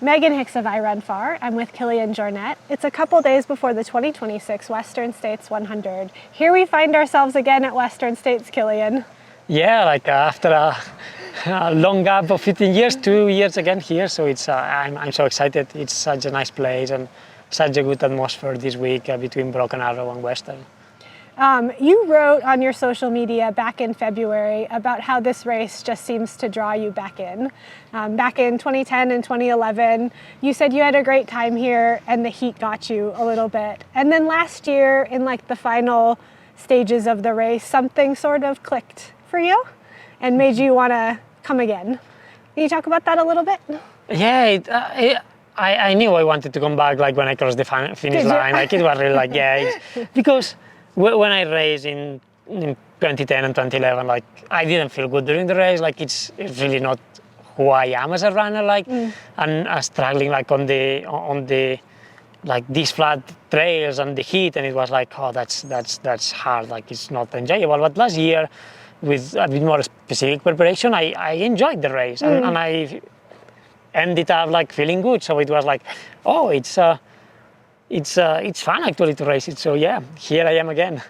Megan Hicks of I Run Far. I'm with Kilian Jornet. It's a couple days before the 2026 Western States 100. Here we find ourselves again at Western States, Kilian. Yeah, after a long gap of 15 years, 2 years again here. So I'm so excited. It's such a nice place and such a good atmosphere this week between Broken Arrow and Western. You wrote on your social media back in February about how this race just seems to draw you back in. Back in 2010 and 2011, you said you had a great time here and the heat got you a little bit. And then last year in the final stages of the race, something sort of clicked for you and made you want to come again. Can you talk about that a little bit? Yeah, I knew I wanted to come back when I crossed the finish line. It was really because when I raced in 2010 and 2011, I didn't feel good during the race. It's really not who I am as a runner. And struggling on the these flat trails and the heat, and it was that's hard. It's not enjoyable. But last year, with a bit more specific preparation, I enjoyed the race, and I ended up feeling good. So it was it's fun actually to race it. So yeah, here I am again.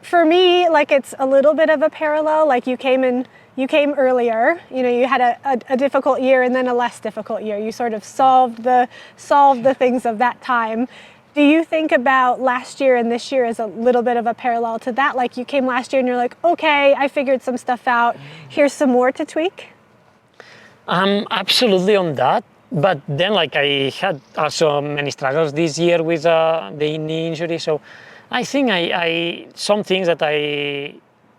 For me, it's a little bit of a parallel. You came earlier. You had a difficult year and then a less difficult year. You sort of solved the things of that time. Do you think about last year and this year as a little bit of a parallel to that? You came last year and you're okay, I figured some stuff out. Here's some more to tweak. Absolutely on that. But then I had also many struggles this year with the knee injury. So I think some things that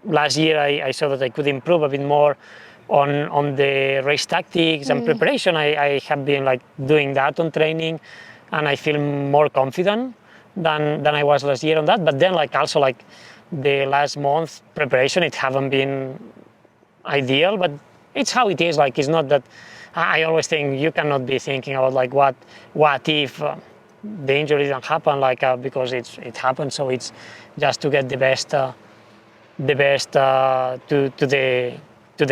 last year I saw that I could improve a bit more on the race tactics and preparation. I have been doing that on training, and I feel more confident than I was last year on that. But then also the last month preparation, it haven't been ideal, but it's how it is. It's not that. I always think you cannot be thinking about what if the injury didn't happen, because it happened. So it's just to get the best to the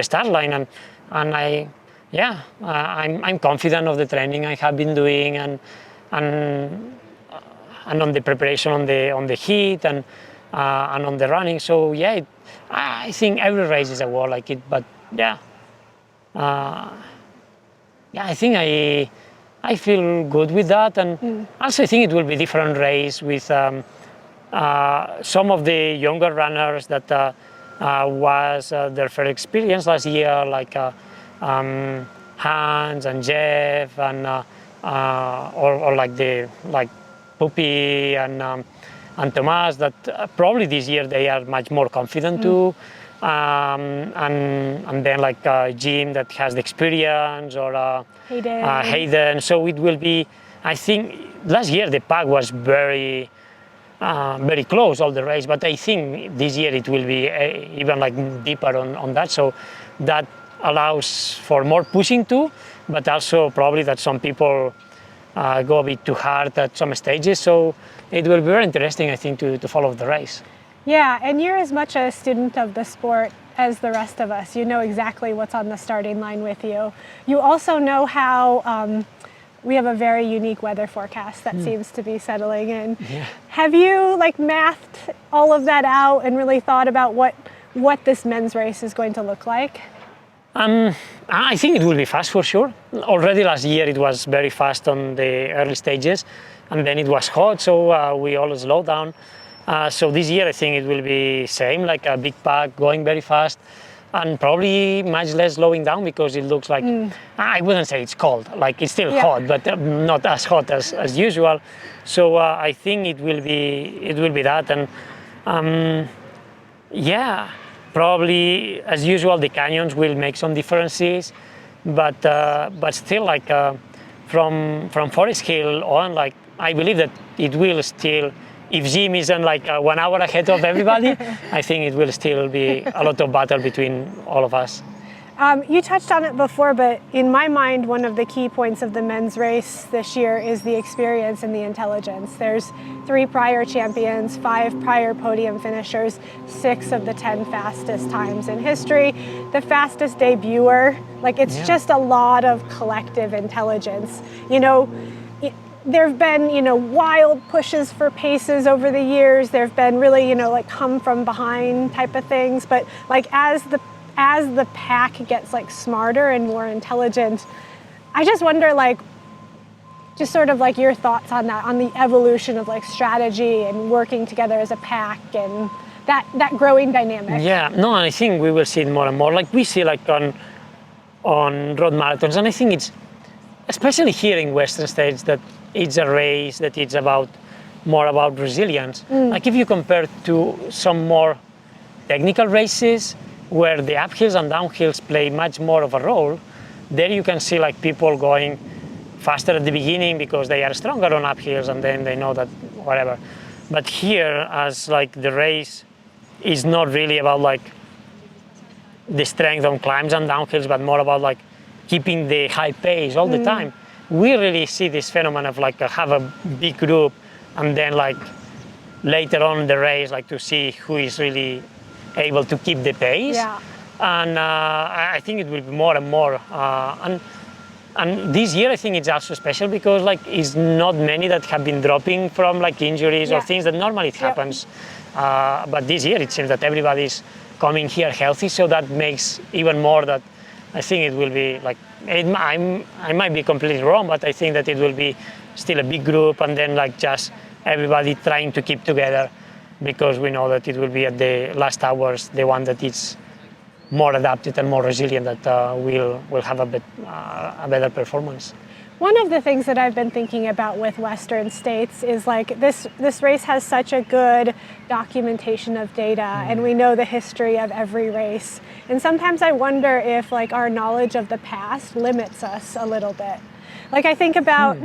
start line, I'm confident of the training I have been doing and on the preparation on the heat and on the running. So yeah, I think every race is a war like it, but yeah. I think I feel good with that, and also I think it will be different race with some of the younger runners that was their first experience last year, Hans and Jeff and or Puppy and Tomas, that probably this year they are much more confident too. And then Jim that has the experience, or Hayden. So it will be, I think last year the pack was very close all the race, but I think this year it will be even deeper on that. So that allows for more pushing too, but also probably that some people go a bit too hard at some stages. So it will be very interesting, I think, to follow the race. Yeah, and you're as much a student of the sport as the rest of us. You know exactly what's on the starting line with you. You also know how we have a very unique weather forecast that seems to be settling in. Yeah. Have you mathed all of that out and really thought about what this men's race is going to look like? I think it will be fast for sure. Already last year it was very fast on the early stages, and then it was hot, so we all slowed down. So this year I think it will be same, a big pack going very fast, and probably much less slowing down, because it looks I wouldn't say it's cold, it's still hot, but not as hot as usual. So I think it will be that, and probably as usual the canyons will make some differences, but still from Forest Hill on, I believe that it will still. If Jim isn't 1 hour ahead of everybody, I think it will still be a lot of battle between all of us. You touched on it before, but in my mind, one of the key points of the men's race this year is the experience and the intelligence. There's 3 prior champions, 5 prior podium finishers, 6 of the 10 fastest times in history, the fastest debuter. Like, it's just a lot of collective intelligence. You know, there have been, wild pushes for paces over the years. There have been really, like come from behind type of things. But like as the pack gets like smarter and more intelligent, I just wonder, like, just sort of like your thoughts on that, on the evolution of like strategy and working together as a pack and that growing dynamic. Yeah, no, I think we will see it more and more. Like we see like on road marathons, and I think it's especially here in Western States that it's a race that it's more about resilience. Like if you compare to some more technical races where the uphills and downhills play much more of a role, there you can see like people going faster at the beginning because they are stronger on uphills and then they know that whatever. But here, as like the race is not really about like the strength on climbs and downhills, but more about like keeping the high pace all the time. We really see this phenomenon of like have a big group and then like later on in the race, like to see who is really able to keep the pace. Yeah. And I think it will be more and more. And this year I think it's also special because like it's not many that have been dropping from like injuries or things that normally it happens. But this year it seems that everybody's coming here healthy, so that makes even more that I think it will be like, I might be completely wrong, but I think that it will be still a big group and then like just everybody trying to keep together, because we know that it will be at the last hours the one that is more adapted and more resilient that will have a better performance. One of the things that I've been thinking about with Western States is like this race has such a good documentation of data and we know the history of every race. And sometimes I wonder if like our knowledge of the past limits us a little bit. Like I think about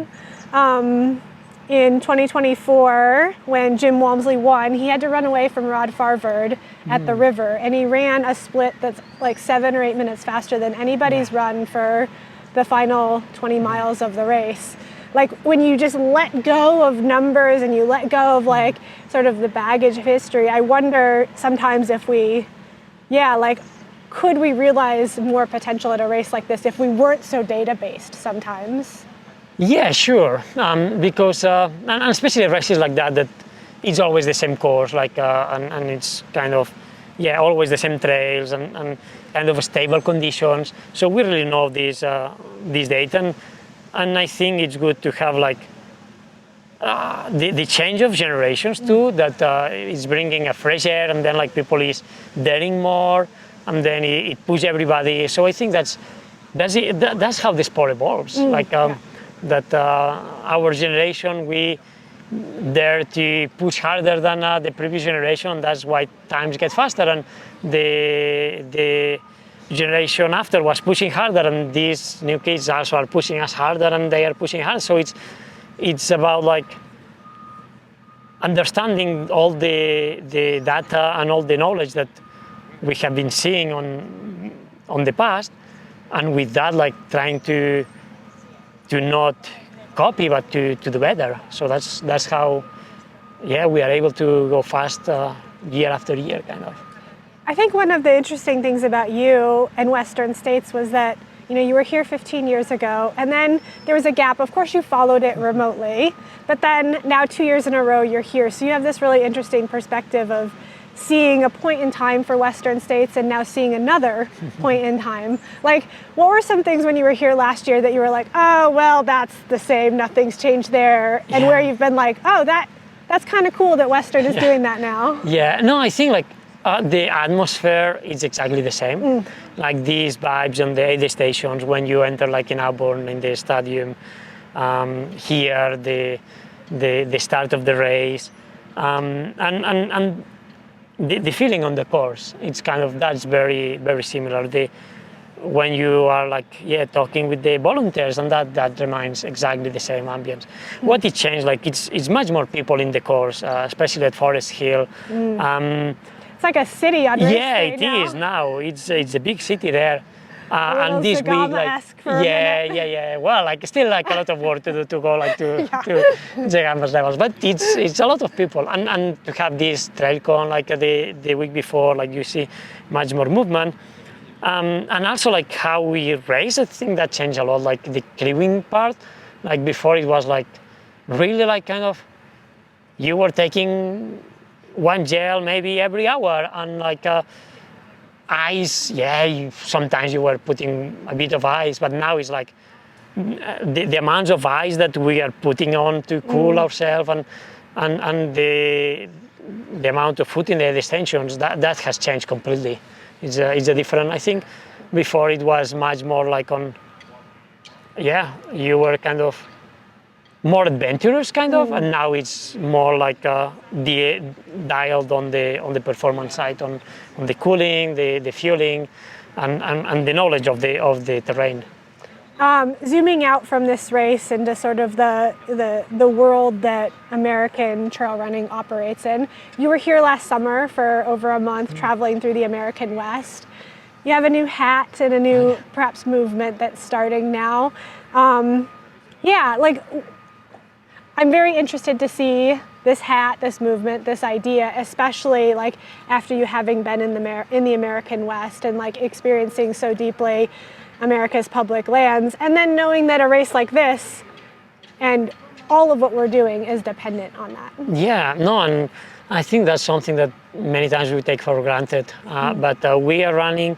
in 2024, when Jim Walmsley won, he had to run away from Rod Farvard at the river, and he ran a split that's like 7 or 8 minutes faster than anybody's run for the final 20 miles of the race. Like when you just let go of numbers and you let go of like sort of the baggage of history, I wonder sometimes if could we realize more potential at a race like this if we weren't so data-based sometimes? Yeah, sure. Because and especially races like that it's always the same course, like and it's kind of always the same trails and kind of stable conditions. So we really know this data, and I think it's good to have like the change of generations too. That is bringing a fresh air, and then like people is daring more, and then it pushes everybody. So I think that's how the sport evolves. That our generation, we dare to push harder than the previous generation. That's why times get faster, and the generation after was pushing harder, and these new kids also are pushing us harder, and they are pushing harder. So it's about like understanding all the data and all the knowledge that we have been seeing on the past, and with that like trying to not copy but to do better. So that's how we are able to go fast year after year kind of. I think one of the interesting things about you and Western States was that you were here 15 years ago, and then there was a gap. Of course you followed it remotely, but then now 2 years in a row you're here. So you have this really interesting perspective of seeing a point in time for Western States and now seeing another point in time. Like, what were some things when you were here last year that you were like, oh, well, that's the same, nothing's changed there, and where you've been like, oh, that's kind of cool that Western is doing that now? Yeah, no, I think like the atmosphere is exactly the same. Like these vibes on the aid stations when you enter like in Auburn in the stadium, here, the start of the race, and the feeling on the course, it's kind of, that's very, very similar. When you are like, talking with the volunteers, and that remains exactly the same ambience. What it changed, like it's much more people in the course, especially at Forest Hill. It's like a city on race day it is now. It's a big city there. And this week, like, Zegama-esque for a minute. yeah. Well, like still like a lot of work to do to go like to Zegama's levels, but it's a lot of people, and to have this trailcon like the week before, like you see much more movement, and also like how we race. I think that changed a lot. Like the crewing part, like before it was like really like kind of you were taking one gel maybe every hour, and like. Ice, sometimes you were putting a bit of ice, but now it's like the amounts of ice that we are putting on to cool ourselves, and the amount of food in the stations, that has changed completely. It's a different. I think before it was much more like on, you were kind of more adventurous kind of, and now it's more like dialed on the performance side, on the cooling, the fueling, and the knowledge of the terrain. Zooming out from this race into sort of the world that American trail running operates in, you were here last summer for over a month, traveling through the American West. You have a new hat and a new perhaps movement that's starting now. I'm very interested to see this hat, this movement, this idea, especially like after you having been in the American West and like experiencing so deeply America's public lands, and then knowing that a race like this and all of what we're doing is dependent on that. Yeah, no, and I think that's something that many times we take for granted. But we are running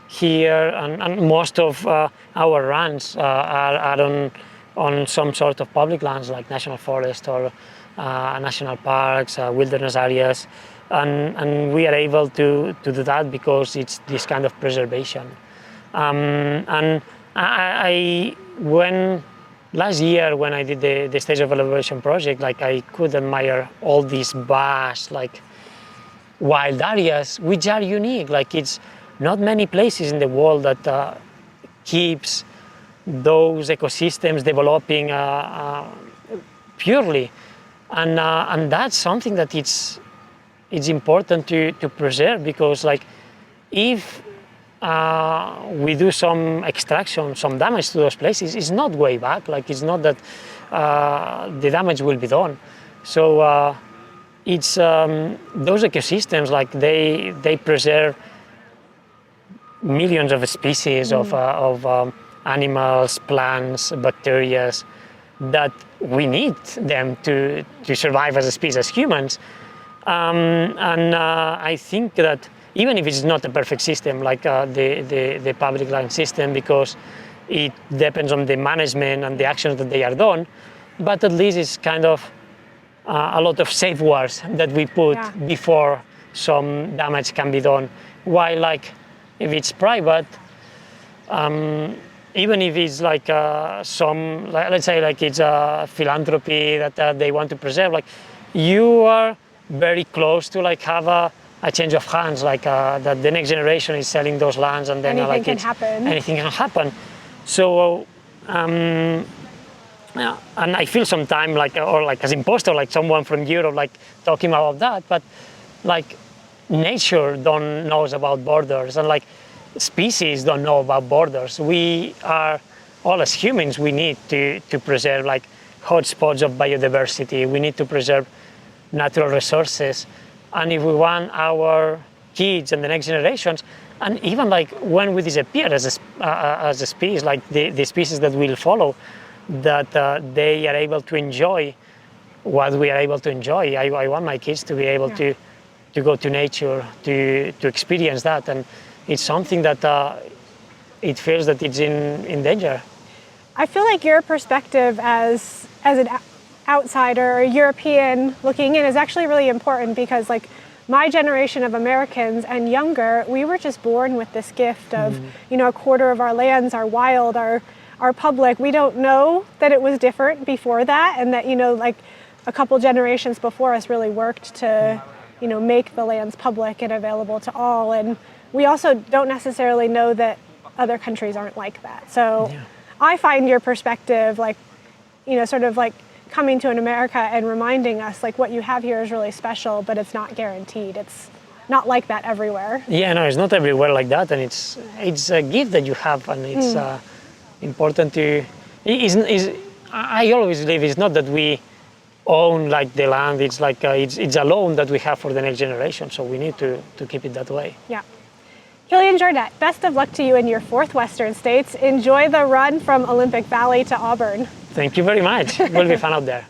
here, and most of our runs are on some sort of public lands like national forest or national parks, wilderness areas, and we are able to do that because it's this kind of preservation. And when last year when I did the Stage of Elevation project, like I could admire all these vast like wild areas which are unique. Like it's not many places in the world that keeps those ecosystems developing purely, and that's something that it's important to preserve, because like if we do some extraction, some damage to those places, it's not way back. Like it's not that the damage will be done. So it's those ecosystems, like they preserve millions of species of animals, plants, bacteria that we need them to survive as a species, as humans. And I think that even if it's not a perfect system, like the public land system, because it depends on the management and the actions that they are done, but at least it's kind of a lot of safeguards that we put before some damage can be done. While like if it's private, even if it's like let's say like it's a philanthropy that they want to preserve, like you are very close to like have a change of hands, like that the next generation is selling those lands, and then anything can happen. So and I feel sometimes like, or like as imposter, like someone from Europe, like talking about that, but like nature don't knows about borders, and like species don't know about borders. We are all, as humans, we need to preserve like hotspots of biodiversity. We need to preserve natural resources, and if we want our kids and the next generations, and even like when we disappear as a species, like the species that will follow, that they are able to enjoy what we are able to enjoy. I want my kids to be able to go to nature, to experience that, and it's something that it feels that it's in danger. I feel like your perspective as an outsider, a European looking in, is actually really important, because like my generation of Americans and younger, we were just born with this gift of, a quarter of our lands are wild, are public. We don't know that it was different before that, and that, like a couple generations before us really worked to, make the lands public and available to all. And we also don't necessarily know that other countries aren't like that. So I find your perspective like, sort of like coming to an America and reminding us like what you have here is really special, but it's not guaranteed. It's not like that everywhere. Yeah, no, it's not everywhere like that, and it's a gift that you have, and it's important to. I always believe it's not that we own like the land. It's like it's a loan that we have for the next generation. So we need to keep it that way. Yeah. Kilian Jornet, best of luck to you in your 4th Western States. Enjoy the run from Olympic Valley to Auburn. Thank you very much. It will be fun out there.